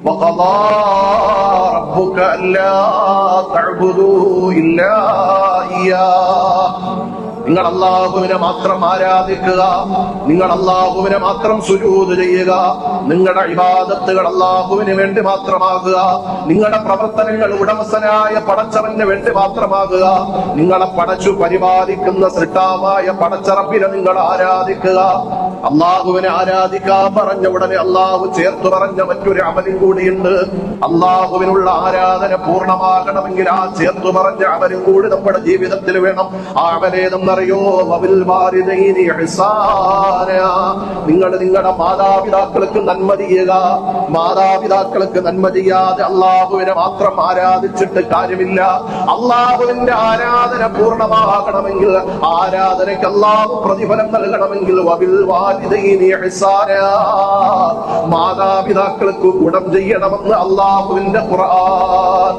വഖദാ റബ്ബുക അല്ലാ തഅബുദൂ ഇല്ലാ ഇയ്യാഹ്. നിങ്ങൾ അല്ലാഹുവിനെ മാത്രം ആരാധിക്കുക, നിങ്ങൾ അല്ലാഹുവിനെ മാത്രം സുജൂദ് ചെയ്യുക, നിങ്ങളുടെ ഇബാദത്തുകൾ അല്ലാഹുവിന് വേണ്ടി മാത്രമാകുക, നിങ്ങളുടെ പ്രവർത്തനങ്ങൾ ഉടമസ്ഥനായ പടച്ചവന് വേണ്ടി മാത്രമാകുക, നിങ്ങളെ പടച്ചു പരിപാലിക്കുന്ന സൃഷ്ടാവായ പടച്ച റബ്ബിനെ നിങ്ങൾ ആരാധിക്കുക. അള്ളാഹുവിനെ ആരാധിക്കാൻ പറഞ്ഞ ഉടനെ അള്ളാഹു ചേർത്തു പറഞ്ഞ മറ്റൊരു അമലും കൂടിയുണ്ട്. അള്ളാഹുവിനുള്ള ആരാധന പൂർണ്ണമാകണമെങ്കിൽ ആ ചേർത്തു പറഞ്ഞ അമലും കൂടി നമ്മുടെ ജീവിതത്തിൽ വേണം. ആ അമലേതെന്നറിയോ? വബിൽ വാലിദൈനി ഇഹ്സാന. നിങ്ങൾ നിങ്ങളുടെ മാതാപിതാക്കൾക്ക് നന്മ ചെയ്യുക. മാതാപിതാക്കൾക്ക് നന്മ ചെയ്യാതെ അള്ളാഹുവിനെ മാത്രം ആരാധിച്ചിട്ട് കാര്യമില്ല. അള്ളാഹുവിന്റെ ആരാധന പൂർണ്ണമാകണമെങ്കിൽ, ആരാധനയ്ക്ക് അള്ളാഹു പ്രതിഫലം നൽകണമെങ്കിൽ വബിൽ വാലിദൈനി ഇഹ്സാന, മാതാപിതാക്കൾക്ക് ഗുണം ചെയ്യണമെന്ന് അള്ളാഹുവിന്റെ ഖുർആൻ.